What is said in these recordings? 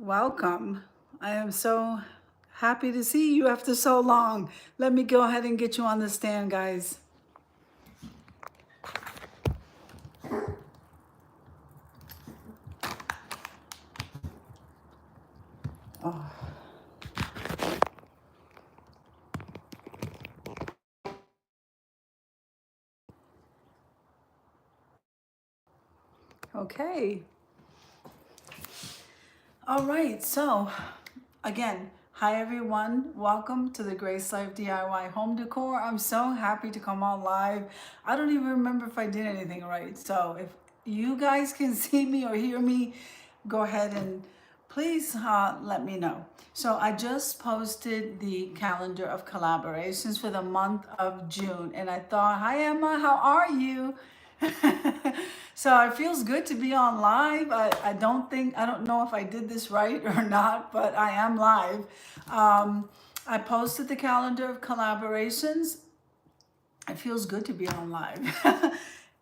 Welcome. I am so happy to see you after so long. Let me go ahead and get you on the stand, guys. Oh, okay. All right. So, again, hi everyone. Welcome to the Grace Life DIY Home Decor. I'm so happy to come on live. I don't even remember if I did anything right. So, if you guys can see me or hear me, go ahead and please let me know. So I just posted the calendar of collaborations for the month of June, and I thought, hi Emma, how are you? So it feels good to be on live. I don't know if I did this right or not, but I am live. I posted the calendar of collaborations. It feels good to be on live.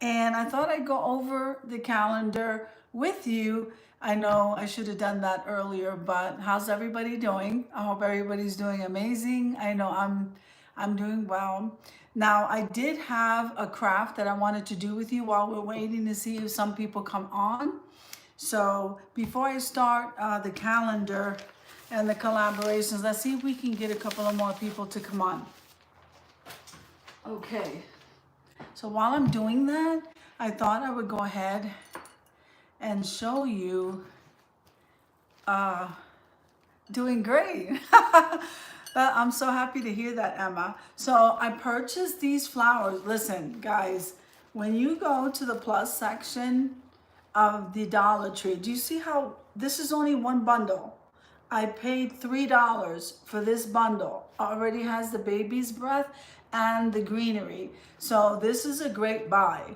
And I thought I'd go over the calendar with you. I know I should have done that earlier, but how's everybody doing? I hope everybody's doing amazing. I know I'm doing well. Now, I did have a craft that I wanted to do with you while we're waiting to see if some people come on. So before I start the calendar and the collaborations, let's see if we can get a couple of more people to come on. Okay. So while I'm doing that, I thought I would go ahead and show you doing great. I'm so happy to hear that, Emma. So I purchased these flowers. Listen, guys, when you go to the plus section of the Dollar Tree, do you see how this is only one bundle? I paid $3 for this bundle. Already has the baby's breath and the greenery. So this is a great buy.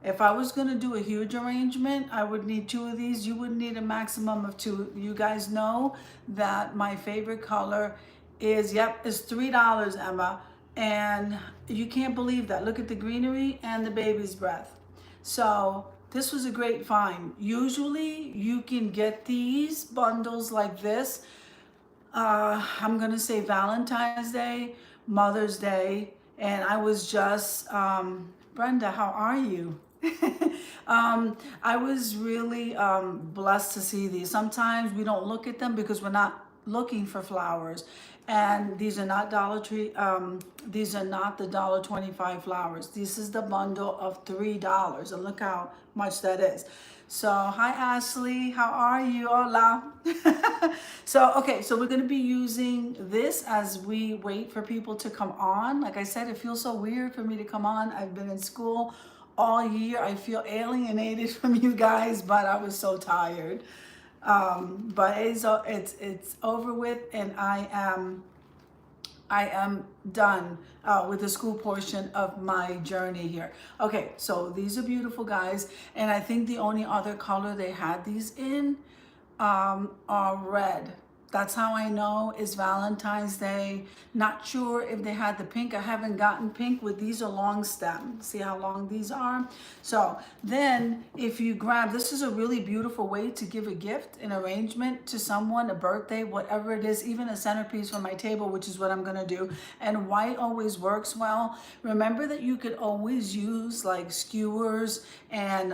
If I was going to do a huge arrangement, I would need two of these. You would need a maximum of two. You guys know that my favorite color is $3, Emma. And you can't believe that. Look at the greenery and the baby's breath. So this was a great find. Usually you can get these bundles like this. I'm gonna say Valentine's Day, Mother's Day, and I was just, Brenda, how are you? I was really blessed to see these. Sometimes we don't look at them because we're not looking for flowers. And these are not Dollar Tree, these are not the $1.25 flowers. This is the bundle of $3. And look how much that is. So, hi Ashley, how are you? Hola. So we're going to be using this as we wait for people to come on. Like I said, it feels so weird for me to come on. I've been in school all year. I feel alienated from you guys, but I was so tired. But it's over with, and I am done with the school portion of my journey here. Okay, so these are beautiful, guys, and I think the only other color they had these in are red. That's how I know it's Valentine's Day. Not sure if they had the pink. I haven't gotten pink with these are long stem. See how long these are? So then if you grab, this is a really beautiful way to give a gift, an arrangement to someone, a birthday, whatever it is, even a centerpiece for my table, which is what I'm gonna do. And white always works well. Remember that you could always use like skewers and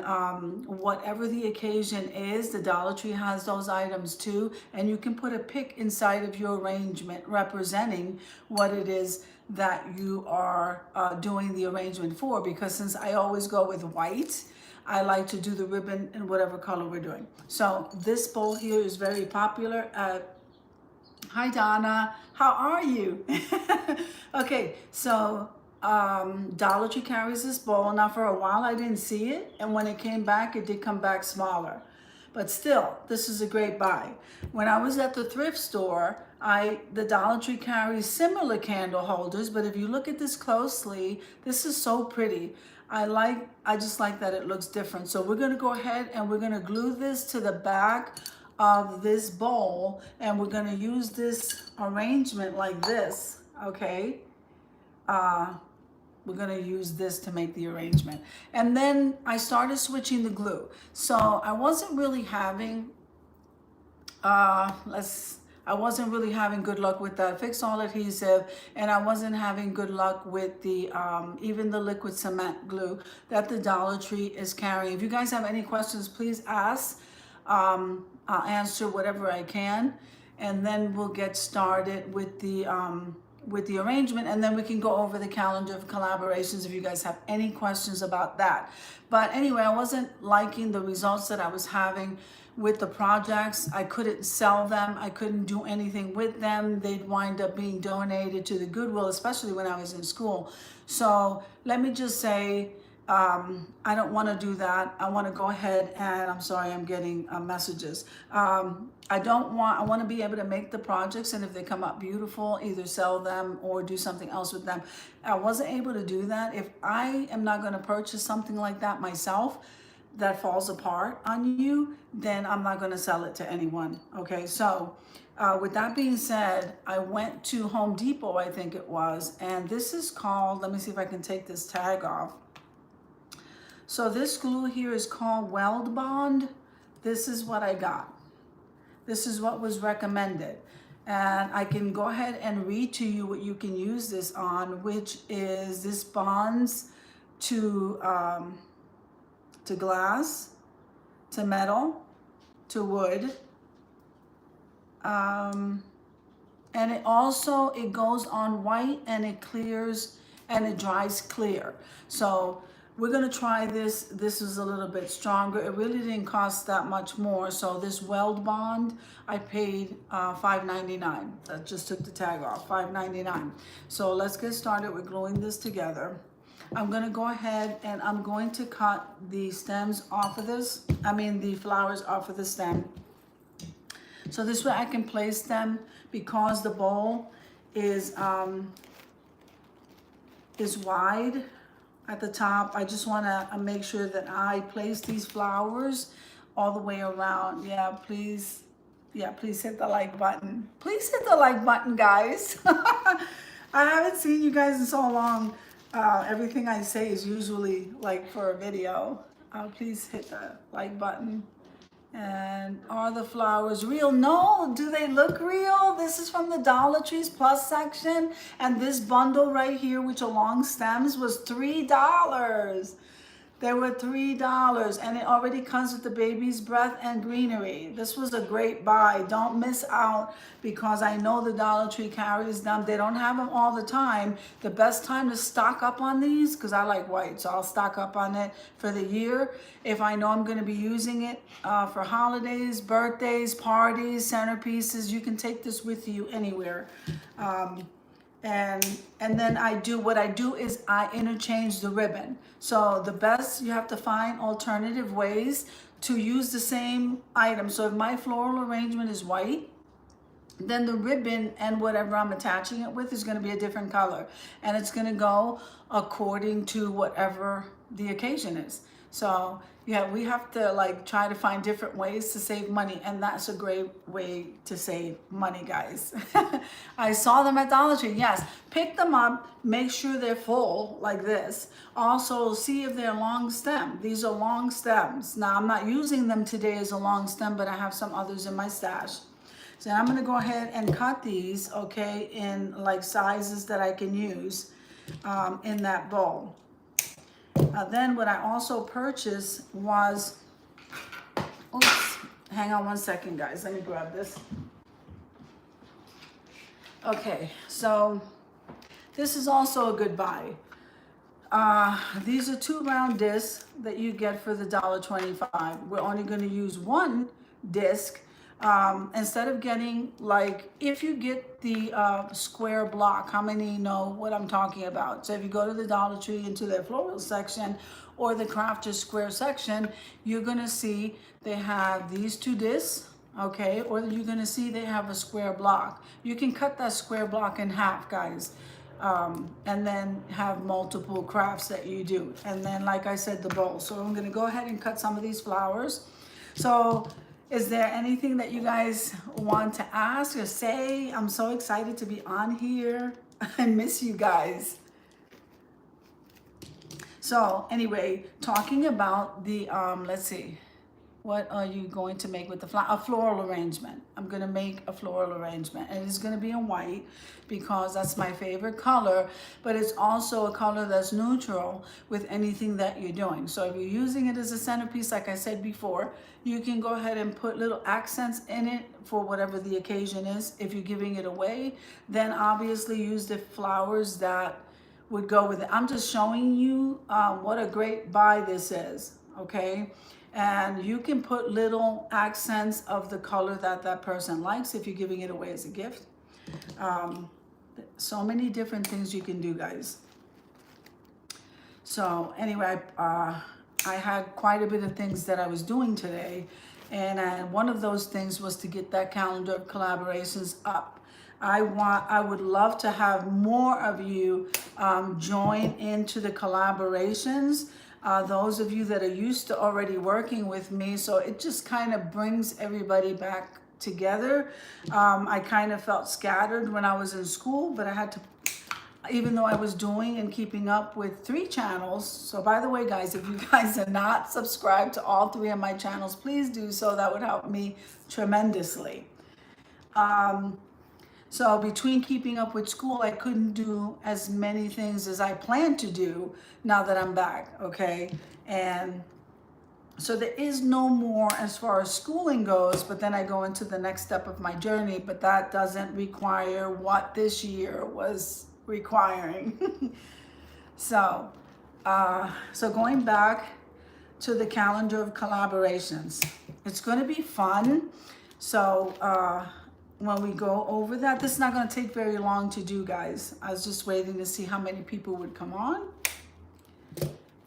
whatever the occasion is. The Dollar Tree has those items too, and you can put a pick inside of your arrangement representing what it is that you are doing the arrangement for, because since I always go with white, I like to do the ribbon in whatever color we're doing. So this bowl here is very popular. Hi Donna, how are you? Okay, so Dollar Tree carries this bowl. Now for a while I didn't see it, and when it came back, it did come back smaller. But still, this is a great buy. When I was at the thrift store, the Dollar Tree carries similar candle holders, but if you look at this closely, this is so pretty. I just like that it looks different. So we're gonna go ahead and we're gonna glue this to the back of this bowl, and we're gonna use this arrangement like this, okay? We're gonna use this to make the arrangement. And then I started switching the glue. So I wasn't really having I wasn't really having good luck with that fix all adhesive, and I wasn't having good luck with the even the liquid cement glue that the Dollar Tree is carrying. If you guys have any questions, please ask. I'll answer whatever I can, and then we'll get started with the arrangement, and then we can go over the calendar of collaborations if you guys have any questions about that. But anyway, I wasn't liking the results that I was having with the projects. I couldn't sell them. I couldn't do anything with them. They'd wind up being donated to the Goodwill, especially when I was in school. So let me just say, I don't want to do that. I want to go ahead and I'm sorry, I'm getting messages. I want to be able to make the projects, and if they come up beautiful, either sell them or do something else with them. I wasn't able to do that. If I am not going to purchase something like that myself, that falls apart on you, then I'm not going to sell it to anyone. Okay, so with that being said, I went to Home Depot, I think it was, and this is called, let me see if I can take this tag off. So this glue here is called Weld Bond. This is what I got. This is what was recommended. And I can go ahead and read to you what you can use this on, which is this bonds to glass, to metal, to wood. And it also, it goes on white and it clears and it dries clear. So we're gonna try this. This is a little bit stronger. It really didn't cost that much more. So this Weld Bond, I paid $5.99. That just took the tag off, $5.99. So let's get started with gluing this together. I'm gonna go ahead and I'm going to cut the stems off of this. The flowers off of the stem. So this way I can place them, because the bowl is wide at the top. I just want to make sure that I place these flowers all the way around. Yeah, please hit the like button. Please hit the like button, guys. I haven't seen you guys in so long. Everything I say is usually like for a video. Please hit the like button. And are the flowers real? No. Do they look real? This is from the Dollar Tree's Plus section. And this bundle right here, which are long stems, was $3. They were $3, and it already comes with the baby's breath and greenery. This was a great buy. Don't miss out, because I know the Dollar Tree carries them. They don't have them all the time. The best time to stock up on these, because I like white, so I'll stock up on it for the year. If I know I'm going to be using it for holidays, birthdays, parties, centerpieces, you can take this with you anywhere. And then what I do is I interchange the ribbon. So the best, you have to find alternative ways to use the same item. So if my floral arrangement is white, then the ribbon and whatever I'm attaching it with is going to be a different color. And it's going to go according to whatever the occasion is. So yeah, we have to try to find different ways to save money, and that's a great way to save money, guys. I saw them at Dollar Tree. Yes, pick them up, make sure they're full like this. Also, see if they're long stem. These are long stems. Now, I'm not using them today as a long stem, but I have some others in my stash. So I'm going to go ahead and cut these, okay, in sizes that I can use in that bowl. Then what I also purchased was, oops, hang on one second, guys. Let me grab this. Okay, so this is also a good buy. These are 2 round discs that you get for the $1.25. We're only going to use 1 disc. Instead of getting, if you get the square block, how many know what I'm talking about? So if you go to the Dollar Tree into their floral section or the Crafter's Square section, you're going to see they have these 2 discs, okay? Or you're going to see they have a square block. You can cut that square block in half, guys, and then have multiple crafts that you do. And then, like I said, the bowl. So I'm going to go ahead and cut some of these flowers. So is there anything that you guys want to ask or say? I'm so excited to be on here. I miss you guys. So anyway, talking about the, let's see. What are you going to make with the flower? A floral arrangement. I'm going to make a floral arrangement. And it's going to be in white because that's my favorite color. But it's also a color that's neutral with anything that you're doing. So if you're using it as a centerpiece, like I said before, you can go ahead and put little accents in it for whatever the occasion is. If you're giving it away, then obviously use the flowers that would go with it. I'm just showing you what a great buy this is, okay? And you can put little accents of the color that that person likes if you're giving it away as a gift. So many different things you can do, guys. So anyway, I had quite a bit of things that I was doing today. And one of those things was to get that calendar of collaborations up. I would love to have more of you join into the collaborations. Those of you that are used to already working with me, so it just kind of brings everybody back together. I kind of felt scattered when I was in school, but I had to, even though I was doing and keeping up with 3 channels. So by the way, guys, if you guys are not subscribed to all 3 of my channels, please do so. That would help me tremendously. So between keeping up with school, I couldn't do as many things as I planned to do now that I'm back, okay? And so there is no more as far as schooling goes, but then I go into the next step of my journey, but that doesn't require what this year was requiring. So going back to the calendar of collaborations, it's going to be fun. So, when we go over that, this is not going to take very long to do, guys. I was just waiting to see how many people would come on.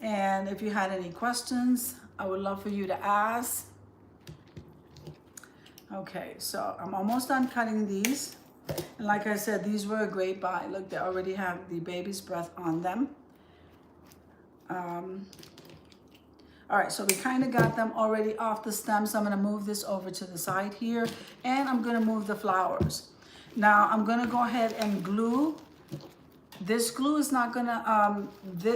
And if you had any questions, I would love for you to ask. Okay, so I'm almost done cutting these. And like I said, these were a great buy. Look, they already have the baby's breath on them. All right, so we kind of got them already off the stem. So I'm going to move this over to the side here. And I'm going to move the flowers. Now, I'm going to go ahead and glue. This glue is not going to,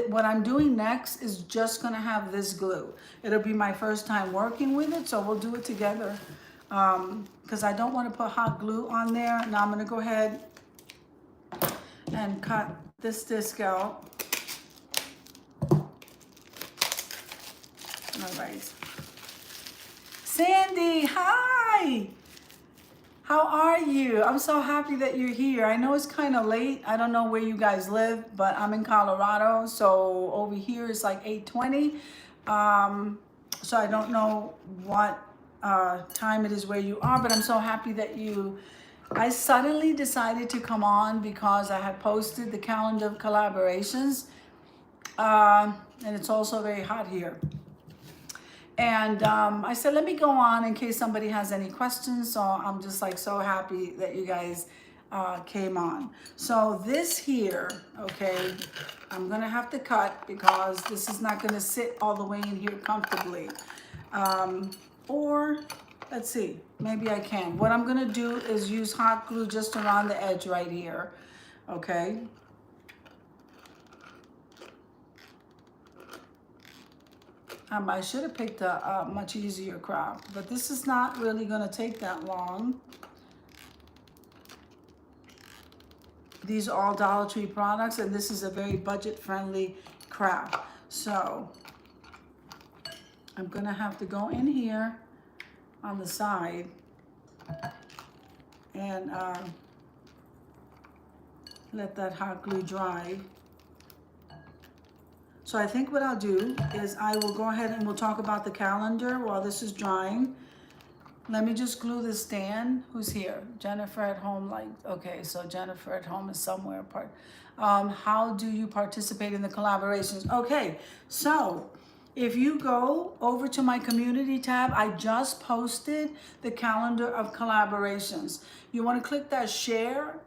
what I'm doing next is just going to have this glue. It'll be my first time working with it, so we'll do it together. Because I don't want to put hot glue on there. Now I'm going to go ahead and cut this disc out. All right. Sandy, hi. How are you? I'm so happy that you're here. I know it's kind of late. I don't know where you guys live, but I'm in Colorado. So over here it's like 8:20. So I don't know what time it is where you are, but I'm so happy that I suddenly decided to come on because I had posted the calendar of collaborations. And it's also very hot here. And I said, let me go on in case somebody has any questions. So I'm just like so happy that you guys came on. So this here, okay, I'm going to have to cut because this is not going to sit all the way in here comfortably. Or let's see, maybe I can. What I'm going to do is use hot glue just around the edge right here. Okay. I should have picked a much easier craft, but this is not really going to take that long. These are all Dollar Tree products, and this is a very budget-friendly craft. So I'm going to have to go in here on the side and let that hot glue dry. So I think what I'll do is I will go ahead and we'll talk about the calendar while this is drying. Let me just glue the stand. Who's here? Jennifer at home, like, okay, so Jennifer at home is somewhere apart. How do you participate in the collaborations? Okay, so if you go over to my community tab, I just posted the calendar of collaborations. You want to click that share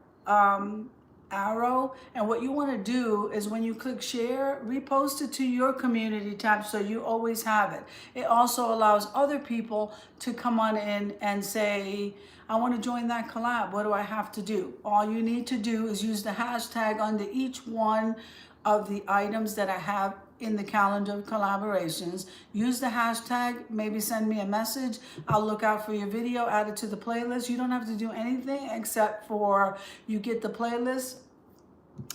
arrow, and what you want to do is when you click share, repost it to your community tab so you always have it. It also allows other people to come on in and say, I want to join that collab. What do I have to do? All you need to do is use the hashtag under each one of the items that I have in the calendar of collaborations. Use the hashtag, maybe send me a message. I'll look out for your video, add it to the playlist. You don't have to do anything except for you get the playlist.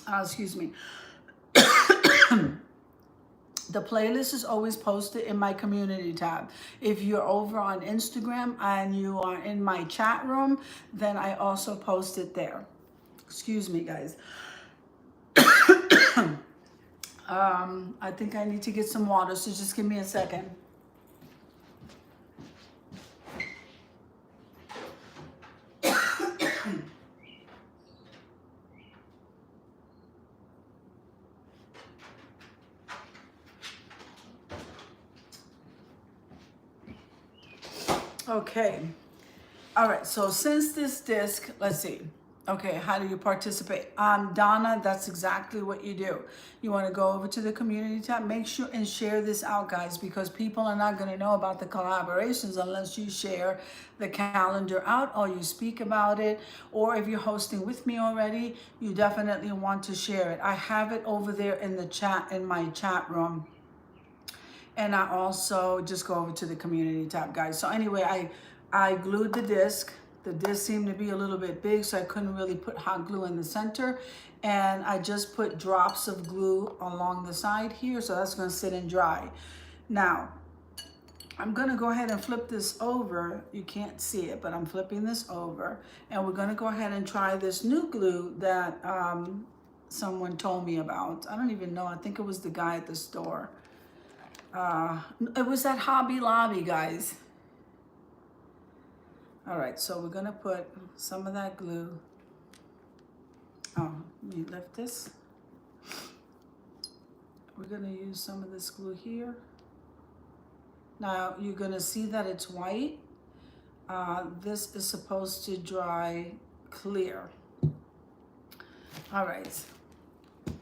Excuse me. The playlist is always posted in my community tab. If you're over on Instagram and you are in my chat room, then I also post it there. Excuse me, guys. I think I need to get some water, so just give me a second. Okay. All right. So since this disc, let's see. Okay, how do you participate? Donna, that's exactly what you do. You want to go over to the community tab. Make sure and share this out, guys, because people are not going to know about the collaborations unless you share the calendar out or you speak about it. Or if you're hosting with me already, you definitely want to share it. I have it over there in the chat, in my chat room. And I also just go over to the community tab, guys. So anyway, I glued the disc. The disc seemed to be a little bit big, so I couldn't really put hot glue in the center. And I just put drops of glue along the side here, so that's gonna sit and dry. Now, I'm gonna go ahead and flip this over. You can't see it, but I'm flipping this over. And we're gonna go ahead and try this new glue that someone told me about. I don't even know, I think it was the guy at the store. It was at Hobby Lobby, guys. All right, so we're gonna put some of that glue. Oh, let me lift this. We're gonna use some of this glue here. Now, you're gonna see that it's white. This is supposed to dry clear. All right,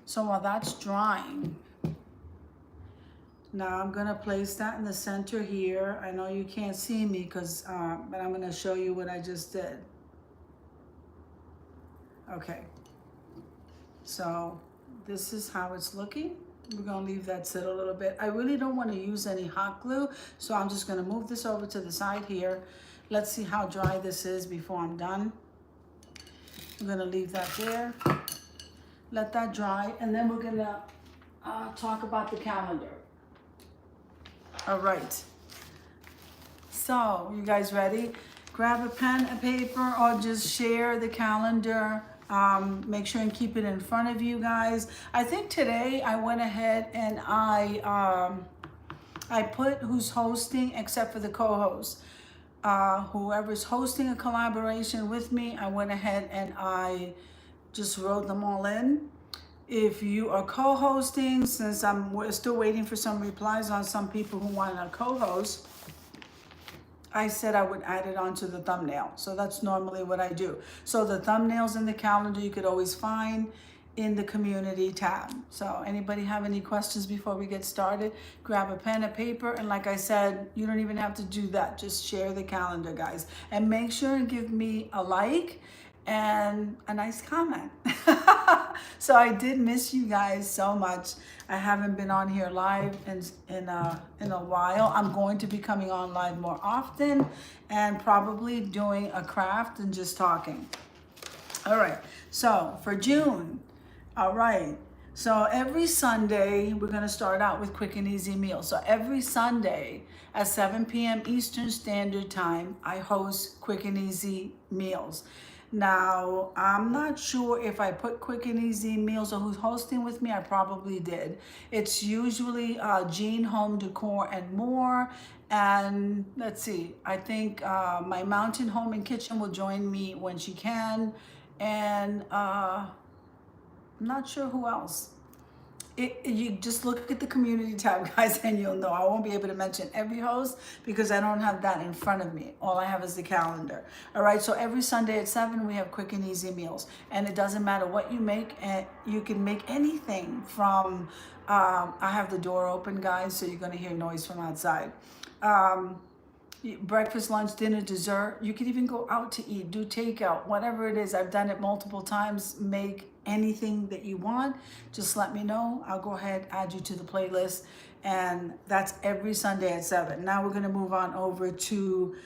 so while that's drying, now I'm gonna place that in the center here. I know you can't see me but I'm gonna show you what I just did. Okay, so this is how it's looking. We're gonna leave that sit a little bit. I really don't wanna use any hot glue, so I'm just gonna move this over to the side here. Let's see how dry this is before I'm done. I'm gonna leave that there. Let that dry, and then we're gonna talk about the calendar. All right, so you guys ready? Grab a pen and paper or just share the calendar. Make sure and keep it in front of you guys. I think today I went ahead and I put who's hosting except for the co-host. Whoever's hosting a collaboration with me, I went ahead and I just wrote them all in. If you are co-hosting, since we're still waiting for some replies on some people who want a co-host, I said I would add it onto the thumbnail. So that's normally what I do. So the thumbnails in the calendar you could always find in the community tab. So anybody have any questions before we get started? Grab a pen and paper, and like I said, you don't even have to do that. Just share the calendar, guys. And make sure and give me a like and a nice comment. So I did miss you guys so much. I haven't been on here live in a while. I'm going to be coming on live more often and probably doing a craft and just talking. All right, so for June, all right, so every Sunday, we're gonna start out with quick and easy meals. So every Sunday at 7 p.m. Eastern Standard Time, I host quick and easy meals. Now, I'm not sure if I put quick and easy meals or who's hosting with me. I probably did. It's usually Jean Home Decor and more. And let's see, I think my Mountain Home and Kitchen will join me when she can. And I'm not sure who else. You just look at the community tab, guys, and you'll know. I won't be able to mention every host because I don't have that in front of me. All I have is the calendar. All right, so every Sunday at 7, we have quick and easy meals. And it doesn't matter what you make. And you can make anything from, I have the door open, guys, so you're going to hear noise from outside. breakfast, lunch, dinner, dessert. You could even go out to eat, do takeout, whatever it is. I've done it multiple times. Make anything that you want. Just let me know. I'll go ahead, add you to the playlist. And that's every Sunday at 7. Now we're going to move on over to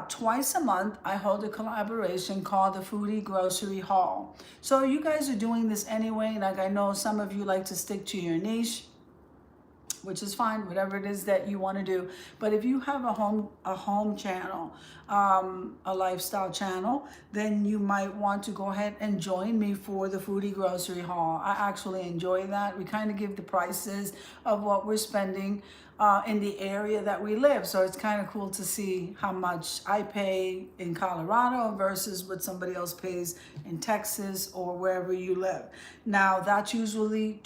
twice a month, I hold a collaboration called the Foodie Grocery Haul. So you guys are doing this anyway. Like, I know some of you like to stick to your niche, which is fine, whatever it is that you want to do. But if you have a home channel, a lifestyle channel, then you might want to go ahead and join me for the Foodie Grocery Haul. I actually enjoy that. We kind of give the prices of what we're spending in the area that we live. So it's kind of cool to see how much I pay in Colorado versus what somebody else pays in Texas or wherever you live. Now that's usually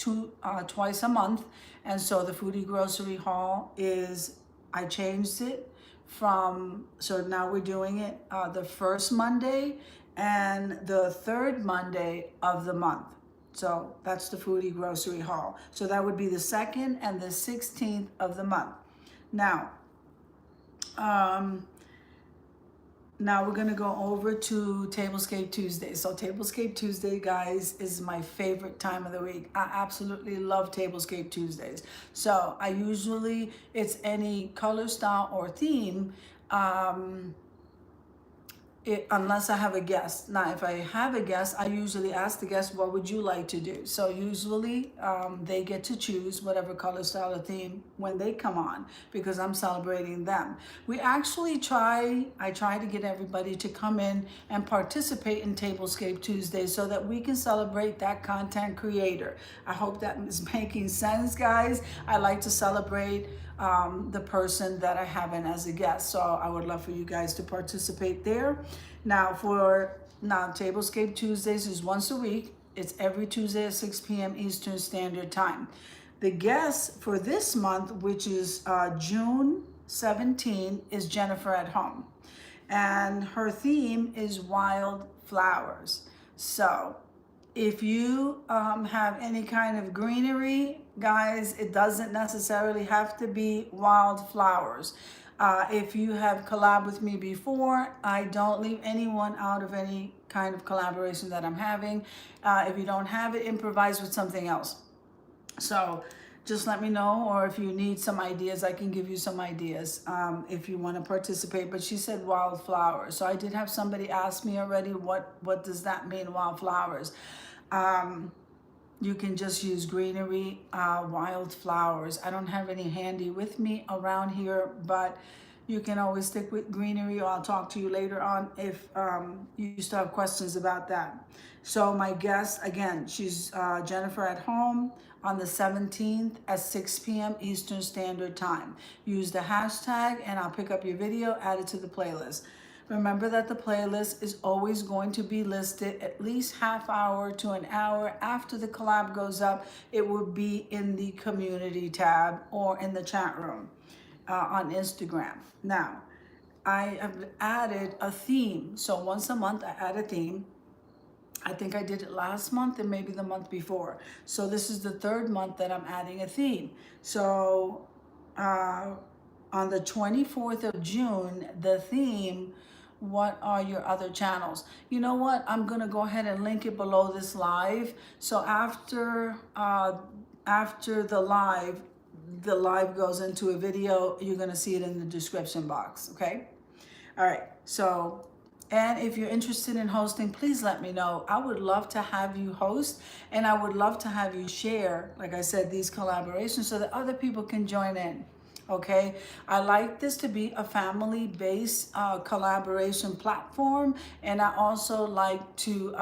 twice a month. And so the Foodie Grocery Haul is, I changed it from, so now we're doing it the first Monday and the third Monday of the month. So that's the Foodie Grocery Haul. So that would be the 2nd and the 16th of the month. Now we're going to go over to Tablescape Tuesday. So Tablescape Tuesday, guys, is my favorite time of the week. I absolutely love Tablescape Tuesdays. So I usually, it's any color, style, or theme, unless I have a guest. Now, if I have a guest, I usually ask the guest, what would you like to do? So usually they get to choose whatever color, style, or theme when they come on, because I'm celebrating them. We actually I try to get everybody to come in and participate in Tablescape Tuesday so that we can celebrate that content creator. I hope that is making sense, guys. I like to celebrate the person that I have in as a guest. So I would love for you guys to participate there. Now Tablescape Tuesdays is once a week. It's every Tuesday at 6 p.m. Eastern Standard Time. The guest for this month, which is June 17, is Jennifer at Home. And her theme is wild flowers. So if you have any kind of greenery, guys, it doesn't necessarily have to be wildflowers. If you have collabed with me before, I don't leave anyone out of any kind of collaboration that I'm having. If you don't have it, improvise with something else. So just let me know, or if you need some ideas, I can give you some ideas if you want to participate. But she said wildflowers. So I did have somebody ask me already, what does that mean, wildflowers? You can just use greenery, wildflowers. I don't have any handy with me around here, but you can always stick with greenery, or I'll talk to you later on if you still have questions about that. So my guest, again, she's Jennifer at Home on the 17th at 6 p.m. Eastern Standard Time. Use the hashtag and I'll pick up your video, add it to the playlist. Remember that the playlist is always going to be listed at least half hour to an hour after the collab goes up. It will be in the community tab or in the chat room on Instagram. Now, I have added a theme. So once a month, I add a theme. I think I did it last month and maybe the month before. So this is the 3rd month that I'm adding a theme. So on the 24th of June, the theme, what are your other channels? You know what? I'm going to go ahead and link it below this live. So after the live goes into a video, you're going to see it in the description box. Okay. All right. So, and if you're interested in hosting, please let me know. I would love to have you host, and I would love to have you share, like I said, these collaborations so that other people can join in. Okay, I like this to be a family-based collaboration platform, and I also like to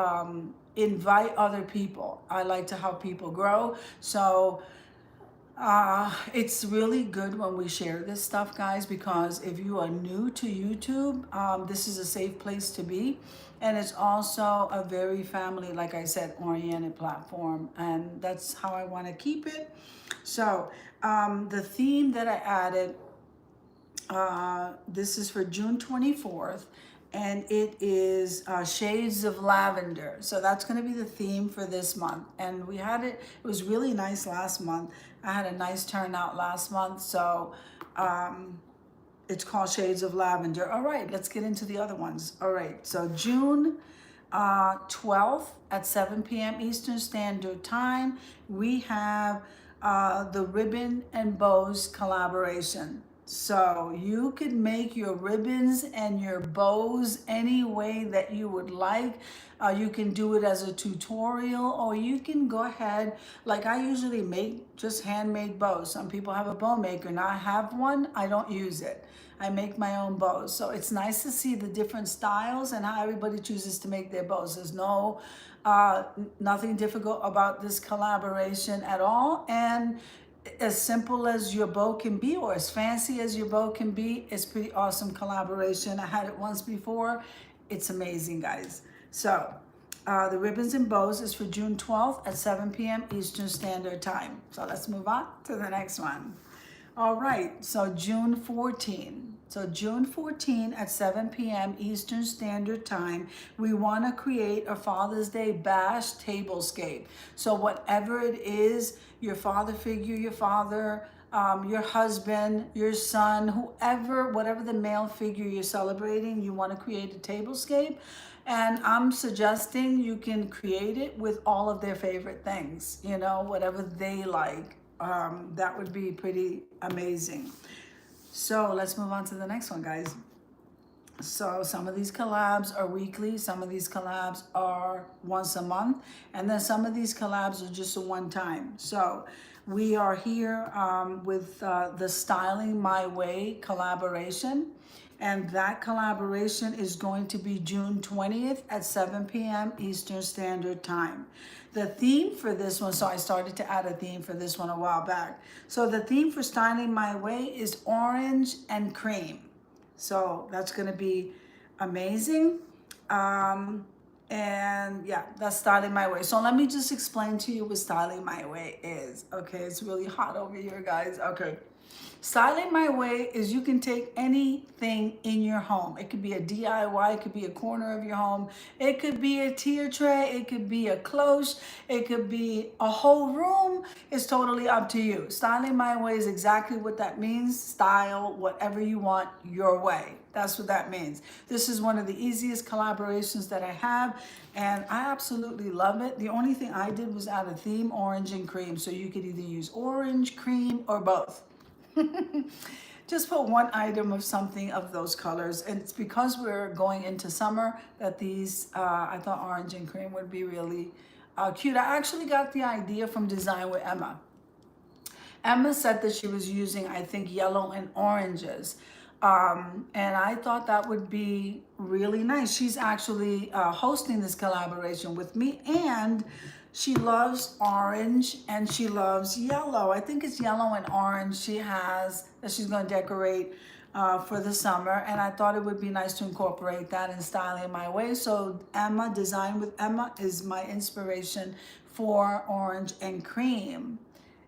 invite other people. I like to help people grow. So it's really good when we share this stuff, guys, because if you are new to YouTube, this is a safe place to be. And it's also a very family, like I said, oriented platform. And that's how I want to keep it. So the theme that I added, this is for June 24th. And it is Shades of Lavender. So that's going to be the theme for this month. And we had it was really nice last month. I had a nice turnout last month. So It's called Shades of Lavender. All right, let's get into the other ones. All right, so June 12th at 7 p.m. Eastern Standard Time, we have the Ribbon and Bows collaboration. So you could make your ribbons and your bows any way that you would like. You can do it as a tutorial, or you can go ahead, like I usually make just handmade bows. Some people have a bow maker. Now I have one, I don't use it. I make my own bows. So it's nice to see the different styles and how everybody chooses to make their bows. There's nothing difficult about this collaboration at all. And as simple as your bow can be, or as fancy as your bow can be, it's pretty awesome collaboration. I had it once before. It's amazing, guys. So the Ribbons and Bows is for June 12th at 7 p.m. Eastern Standard Time. So let's move on to the next one. All right, so June 14. So June 14 at 7 p.m. Eastern Standard Time, we want to create a Father's Day Bash tablescape. So whatever it is, your father figure, your father, your husband, your son, whoever, whatever the male figure you're celebrating, you want to create a tablescape. And I'm suggesting you can create it with all of their favorite things, you know, whatever they like. That would be pretty amazing. So let's move on to the next one, guys. So some of these collabs are weekly, some of these collabs are once a month, and then some of these collabs are just a one time. So we are here with the Styling My Way collaboration. And that collaboration is going to be June 20th at 7 p.m. Eastern Standard Time. The theme for this one, so I started to add a theme for this one a while back. So the theme for Styling My Way is orange and cream. So that's going to be amazing. And yeah, that's Styling My Way. So let me just explain to you what Styling My Way is. Okay, it's really hot over here, guys. Okay. Styling My Way is you can take anything in your home. It could be a DIY, it could be a corner of your home, it could be a tier tray, it could be a cloche, it could be a whole room. It's totally up to you. Styling My Way is exactly what that means. Style whatever you want your way. That's what that means. This is one of the easiest collaborations that I have, and I absolutely love it. The only thing I did was add a theme, orange and cream, so you could either use orange, cream, or both. Just put one item of something of those colors, and it's because we're going into summer that these I thought orange and cream would be really cute. I actually got the idea from Design with Emma. Emma said that she was using, I think, yellow and oranges, and I thought that would be really nice. She's actually hosting this collaboration with me, and she loves orange and she loves yellow. I think it's yellow and orange she has that she's going to decorate for the summer. And I thought it would be nice to incorporate that in Styling My Way. So Emma, Design with Emma, is my inspiration for orange and cream.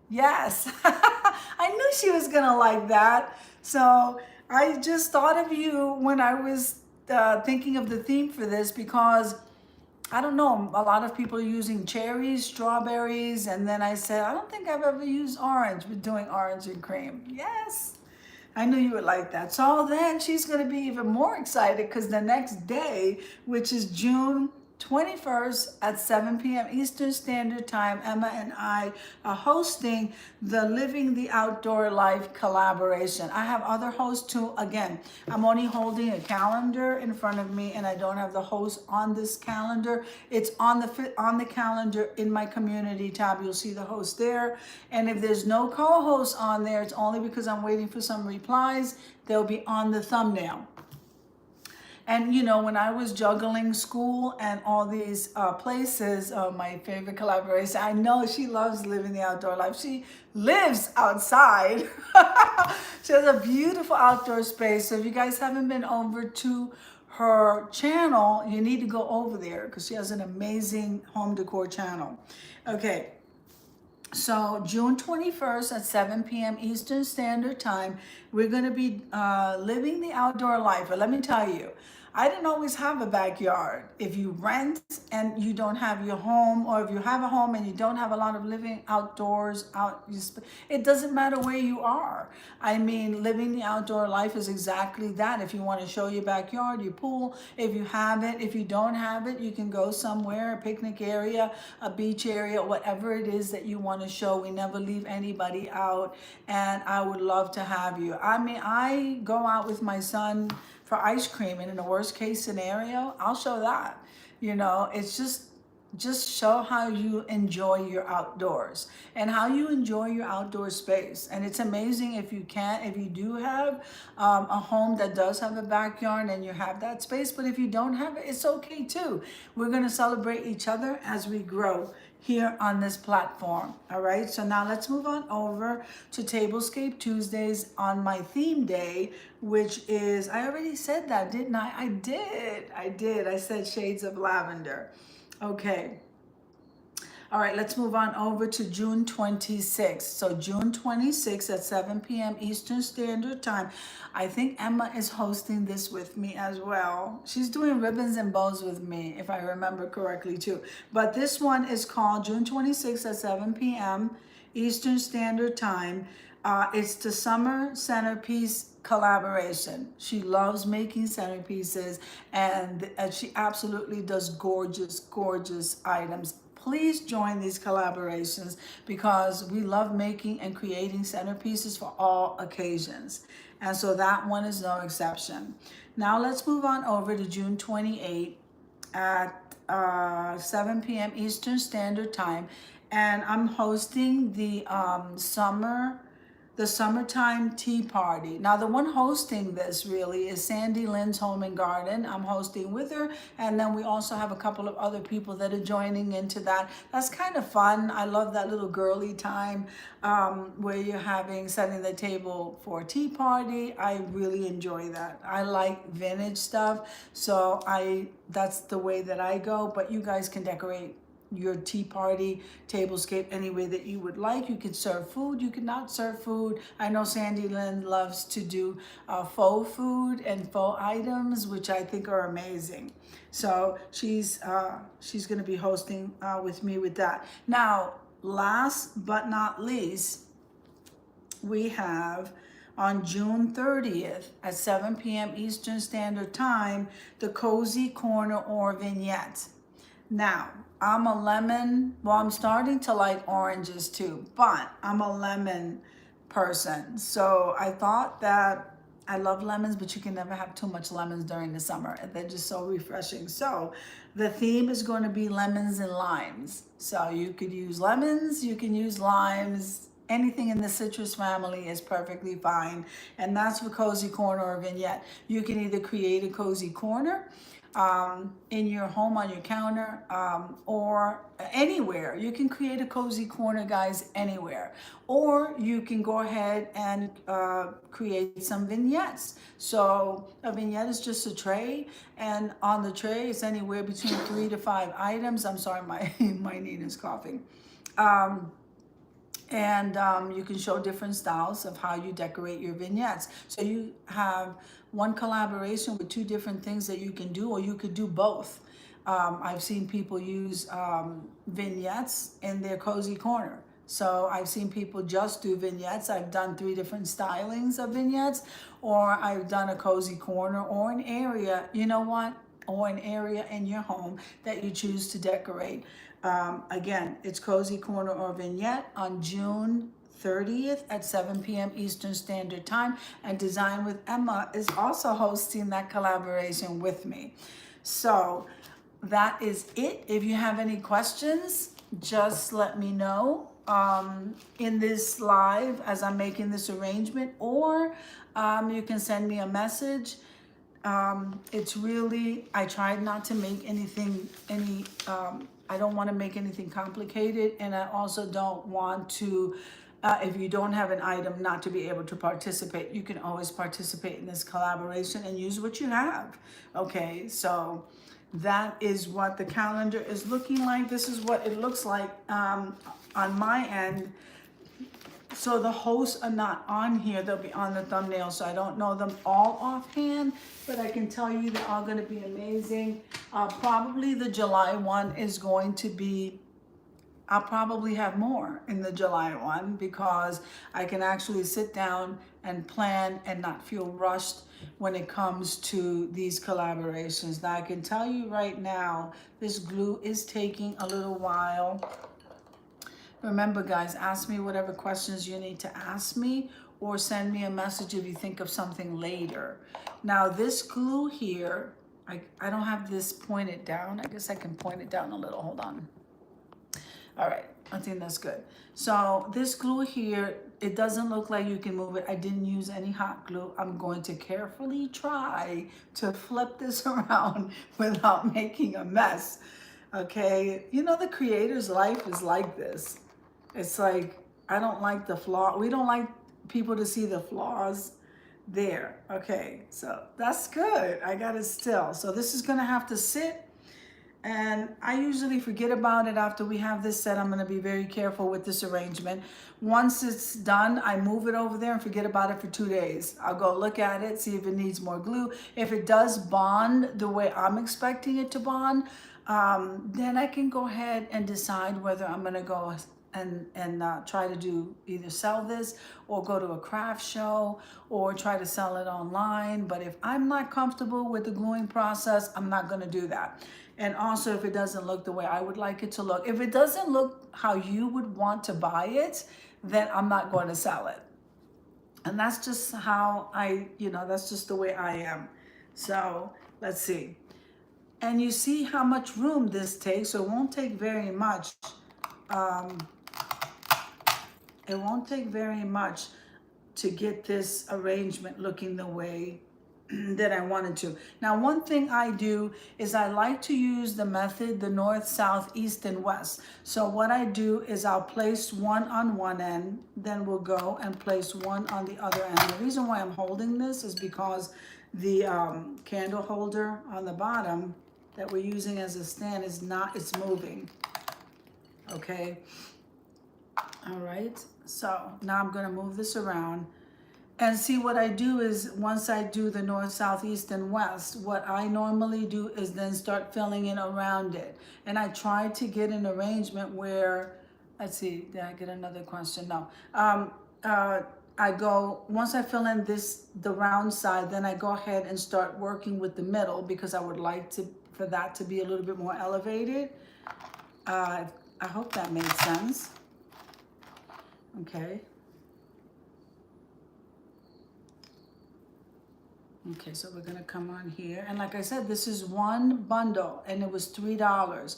Yes, I knew she was going to like that. So I just thought of you when I was thinking of the theme for this, because I don't know, a lot of people are using cherries, strawberries, and then I said, I don't think I've ever used orange, but doing orange and cream. Yes, I knew you would like that. So then she's going to be even more excited because the next day, which is June 21st at 7 p.m. Eastern Standard Time, Emma and I are hosting the Living the Outdoor Life collaboration. I have other hosts too. Again, I'm only holding a calendar in front of me, and I don't have the host on this calendar. It's on the calendar in my community tab. You'll see the host there. And if there's no co-host on there, it's only because I'm waiting for some replies. They'll be on the thumbnail. And you know, when I was juggling school and all these places, my favorite collaboration, I know she loves living the outdoor life. She lives outside. She has a beautiful outdoor space. So if you guys haven't been over to her channel, you need to go over there because she has an amazing home decor channel. Okay. So June 21st at 7 p.m. Eastern Standard Time, we're going to be living the outdoor life. But let me tell you, I didn't always have a backyard. If you rent and you don't have your home, or if you have a home and you don't have a lot of living outdoors, it doesn't matter where you are. I mean, living the outdoor life is exactly that. If you want to show your backyard, your pool, if you have it, if you don't have it, you can go somewhere, a picnic area, a beach area, whatever it is that you want to show. We never leave anybody out, and I would love to have you. I mean, I go out with my son for ice cream, and in the worst case scenario, I'll show that. You know, it's just show how you enjoy your outdoors and how you enjoy your outdoor space. And it's amazing if you do have a home that does have a backyard and you have that space. But if you don't have it, it's okay too. We're going to celebrate each other as we grow here on this platform. All right, so now let's move on over to Tablescape Tuesdays on my theme day, which is, I already said that, didn't I? I did. I said shades of lavender. Okay. All right, let's move on over to June 26th. So June 26th at 7 p.m. Eastern Standard Time. I think Emma is hosting this with me as well. She's doing ribbons and bows with me, if I remember correctly too. But this one is called June 26th at 7 p.m. Eastern Standard Time. It's the Summer Centerpiece collaboration. She loves making centerpieces, and she absolutely does gorgeous, gorgeous items. Please join these collaborations because we love making and creating centerpieces for all occasions. And so that one is no exception. Now let's move on over to June 28th at 7 p.m. Eastern Standard Time. And I'm hosting the summertime tea party. Now the one hosting this really is Sandy Lynn's Home and Garden. I'm hosting with her, and then we also have a couple of other people that are joining into that. That's kind of fun. I love that little girly time where you're setting the table for a tea party. I really enjoy that. I like vintage stuff, so that's the way that I go, but you guys can decorate your tea party tablescape any way that you would like. You could serve food, you could not serve food. I know Sandy Lynn loves to do faux food and faux items, which I think are amazing. So she's going to be hosting with me with that. Now, last but not least, we have on June 30th at 7 p.m. Eastern Standard Time, the Cozy Corner or Vignette. Now, I'm a lemon, well, I'm starting to like oranges too, but I'm a lemon person. So I thought that I love lemons, but you can never have too much lemons during the summer. They're just so refreshing. So the theme is going to be lemons and limes. So you could use lemons, you can use limes. Anything in the citrus family is perfectly fine. And that's for Cozy Corner or Vignette. You can either create a cozy corner in your home, on your counter, or anywhere. You can create a cozy corner, guys, anywhere. Or you can go ahead and create some vignettes. So a vignette is just a tray, and on the tray it's anywhere between 3 to 5 items. I'm sorry, my Nina's coughing. You can show different styles of how you decorate your vignettes. So you have one collaboration with 2 different things that you can do, or you could do both. I've seen people use vignettes in their cozy corner. So I've seen people just do vignettes. I've done 3 different stylings of vignettes, or I've done a cozy corner or an area, you know what? Or an area in your home that you choose to decorate. Again, it's Cozy Corner or Vignette on June 30th at 7 p.m. Eastern Standard Time. And Design with Emma is also hosting that collaboration with me. So that is it. If you have any questions, just let me know in this live as I'm making this arrangement, or you can send me a message. It's really, I tried not to make I don't want to make anything complicated, and I also don't want to, if you don't have an item, not to be able to participate. You can always participate in this collaboration and use what you have. Okay, so that is what the calendar is looking like. This is what it looks like on my end So the hosts are not on here. They'll be on the thumbnail. So I don't know them all offhand, but I can tell you they're all going to be amazing. Probably the July one is going to be, I'll probably have more in the July one because I can actually sit down and plan and not feel rushed when it comes to these collaborations. Now I can tell you right now, this glue is taking a little while. Remember guys, ask me whatever questions you need to ask me or send me a message if you think of something later. Now this glue here, I don't have this pointed down. I guess I can point it down a little, hold on. All right, I think that's good. So this glue here, it doesn't look like you can move it. I didn't use any hot glue. I'm going to carefully try to flip this around without making a mess. Okay, you know the creator's life is like this. It's like, I don't like the flaw. We don't like people to see the flaws there. Okay, so that's good. I got it still. So this is gonna have to sit, and I usually forget about it after we have this set. I'm gonna be very careful with this arrangement. Once it's done, I move it over there and forget about it for 2 days. I'll go look at it, see if it needs more glue. If it does bond the way I'm expecting it to bond, then I can go ahead and decide whether I'm gonna go and try to do either sell this or go to a craft show or try to sell it online. But if I'm not comfortable with the gluing process, I'm not going to do that. And also if it doesn't look the way I would like it to look, if it doesn't look how you would want to buy it, then I'm not going to sell it. And that's just how that's just the way I am. So let's see. And you see how much room this takes, so it won't take very much. It won't take very much to get this arrangement looking the way that I wanted to. Now, one thing I do is I like to use the method, the north, south, east, and west. So what I do is I'll place one on one end, then we'll go and place one on the other end. The reason why I'm holding this is because the candle holder on the bottom that we're using as a stand is not, it's moving. Okay. All right. So now I'm going to move this around. And see, what I do is once I do the north, south, east, and west, what I normally do is then start filling in around it. And I try to get an arrangement where, let's see, did I get another question? No. I go, once I fill in the round side, then I go ahead and start working with the middle because I would like for that to be a little bit more elevated. I hope that made sense. Okay. Okay, so we're gonna come on here, and like I said, this is one bundle, and it was $3.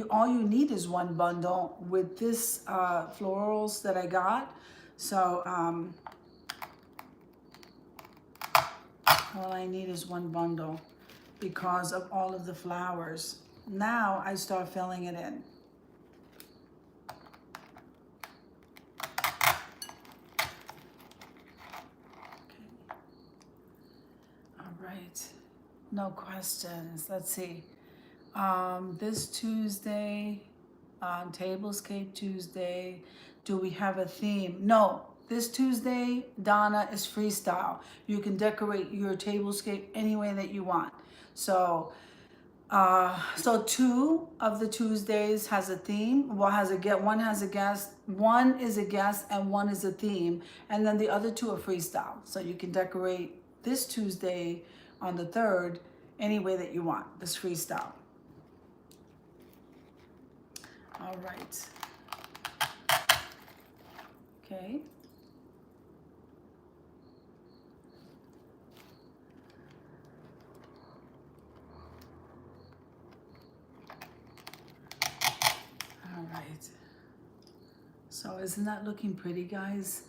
All you need is one bundle with this florals that I got. So all I need is one bundle because of all of the flowers. Now I start filling it in. No questions. Let's see. This Tuesday, on Tablescape Tuesday, do we have a theme? No. This Tuesday, Donna, is freestyle. You can decorate your tablescape any way that you want. So, so 2 of the Tuesdays has a theme. One has a guest. One is a guest and one is a theme. And then the other 2 are freestyle. So you can decorate this Tuesday on the 3rd any way that you want. This freestyle. All right. Okay. All right. So isn't that looking pretty, guys?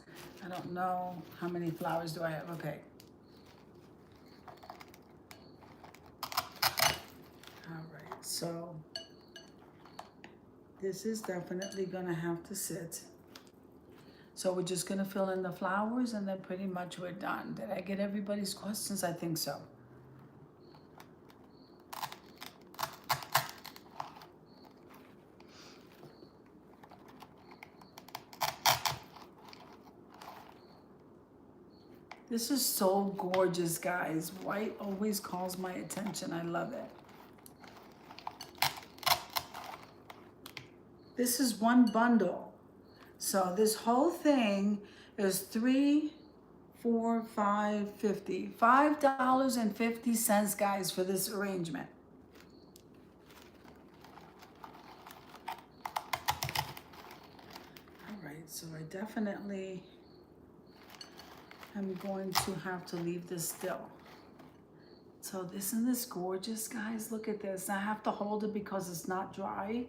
I don't know how many flowers do I have. Okay. So this is definitely gonna have to sit. So we're just gonna fill in the flowers and then pretty much we're done. Did I get everybody's questions? I think so. This is so gorgeous, guys. White always calls my attention. I love it. This is one bundle. So this whole thing is $3, $4, $5, $50. $5.50, guys, for this arrangement. All right, so I definitely am going to have to leave this still. So isn't this gorgeous, guys? Look at this. I have to hold it because it's not dry.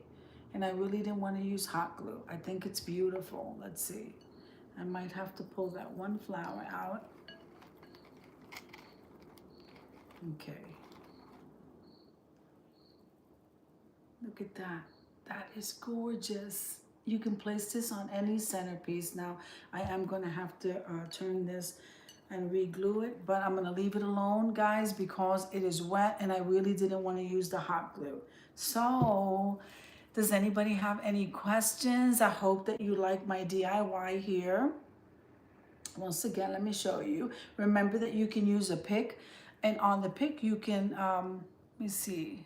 And I really didn't want to use hot glue. I think it's beautiful. Let's see. I might have to pull that one flower out. Okay. Look at that. That is gorgeous. You can place this on any centerpiece. Now, I am going to have to turn this and re-glue it, but I'm going to leave it alone, guys, because it is wet and I really didn't want to use the hot glue. So, does anybody have any questions? I hope that you like my DIY here. Once again, let me show you. Remember that you can use a pick, and on the pick you can, let me see.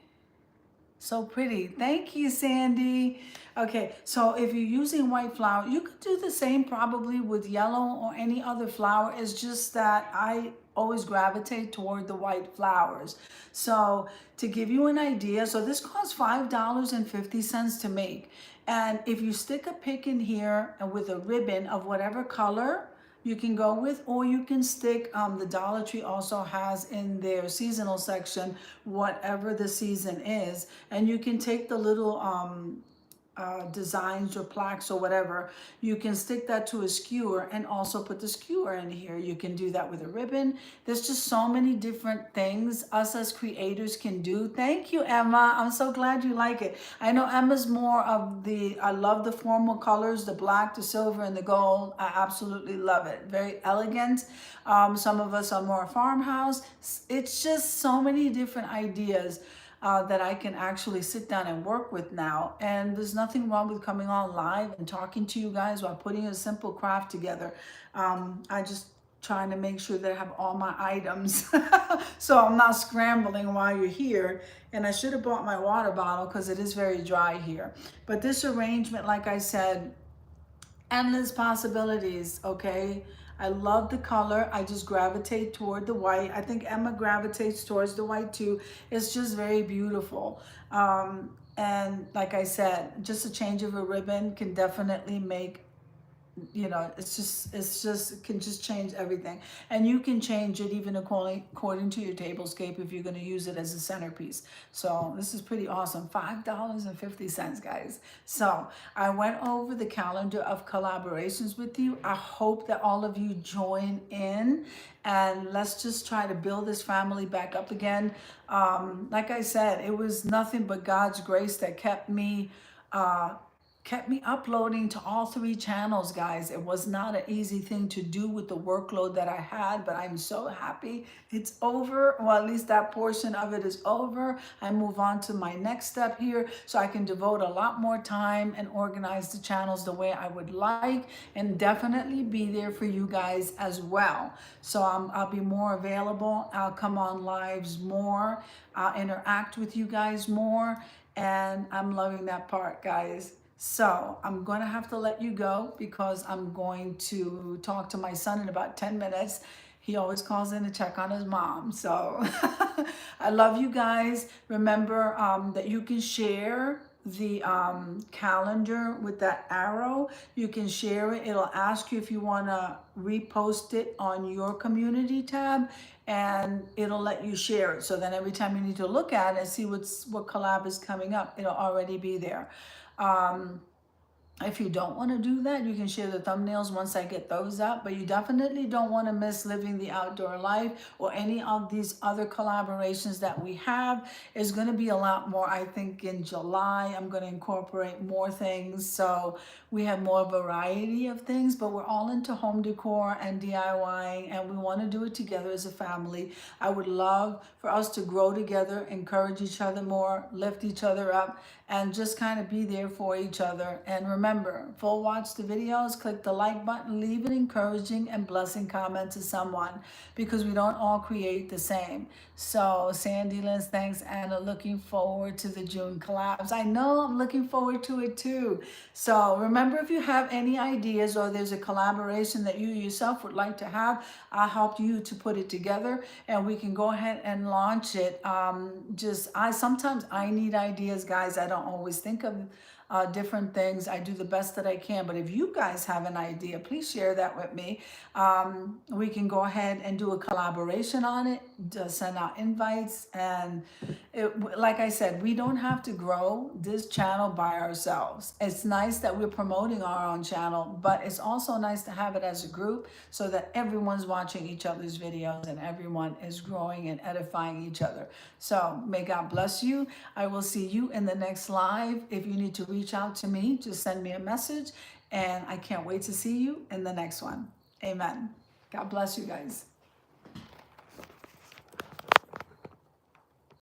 So pretty. Thank you, Sandy. Okay, so if you're using white flour, you could do the same probably with yellow or any other flour. It's just that I always gravitate toward the white flowers. So to give you an idea, so this costs $5.50 to make. And if you stick a pick in here and with a ribbon of whatever color you can go with, or you can stick, the Dollar Tree also has in their seasonal section, whatever the season is, and you can take the little designs or plaques or whatever, you can stick that to a skewer and also put the skewer in here. You can do that with a ribbon. There's just so many different things us as creators can do. Thank you, Emma. I'm so glad you like it. I know Emma's more of the, I love the formal colors, the black, the silver, and the gold. I absolutely love it. Very elegant. Some of us are more farmhouse. It's just so many different ideas that I can actually sit down and work with now. And there's nothing wrong with coming on live and talking to you guys while putting a simple craft together. I just trying to make sure that I have all my items so I'm not scrambling while you're here. And I should have bought my water bottle because it is very dry here. But this arrangement, like I said, endless possibilities, okay? I love the color. I just gravitate toward the white. I think Emma gravitates towards the white too. It's just very beautiful. And like I said, just a change of a ribbon can definitely make, you know, it can just change everything. And you can change it even according to your tablescape if you're going to use it as a centerpiece. So this is pretty awesome. $5.50, guys. So I went over the calendar of collaborations with you. I hope that all of you join in and let's just try to build this family back up again. Like I said, it was nothing but God's grace that kept me uploading to all 3 channels, guys. It was not an easy thing to do with the workload that I had, but I'm so happy it's over. Well, at least that portion of it is over. I move on to my next step here so I can devote a lot more time and organize the channels the way I would like, and definitely be there for you guys as well. So I'll be more available. I'll come on lives more. I'll interact with you guys more, and I'm loving that part, guys. So I'm going to have to let you go because I'm going to talk to my son in about 10 minutes. He always calls in to check on his mom. So I love you guys. Remember that you can share the calendar with that arrow. You can share it. It'll ask you if you want to repost it on your community tab, and it'll let you share it. So then every time you need to look at it and see what collab is coming up, it'll already be there. If you don't want to do that, you can share the thumbnails once I get those up, but you definitely don't want to miss Living the Outdoor Life or any of these other collaborations that we have. Is going to be a lot more. I think in July, I'm going to incorporate more things. So we have more variety of things, but we're all into home decor and DIY, and we want to do it together as a family. I would love for us to grow together, encourage each other more, lift each other up, and just kind of be there for each other. And remember, remember, full watch the videos, click the like button, leave an encouraging and blessing comment to someone, because we don't all create the same. So Sandy Lynn, thanks Anna, looking forward to the June collabs. I know, I'm looking forward to it too. So remember, if you have any ideas or there's a collaboration that you yourself would like to have, I'll help you to put it together and we can go ahead and launch it. Sometimes I need ideas, guys. I don't always think of different things. I do the best that I can, but if you guys have an idea, please share that with me. We can go ahead and do a collaboration on it, just send out invites. And like I said, we don't have to grow this channel by ourselves. It's nice that we're promoting our own channel, but it's also nice to have it as a group so that everyone's watching each other's videos and everyone is growing and edifying each other. So may God bless you. I will see you in the next live. If you need to reach out to me, just send me a message, and I can't wait to see you in the next one. Amen. God bless you guys.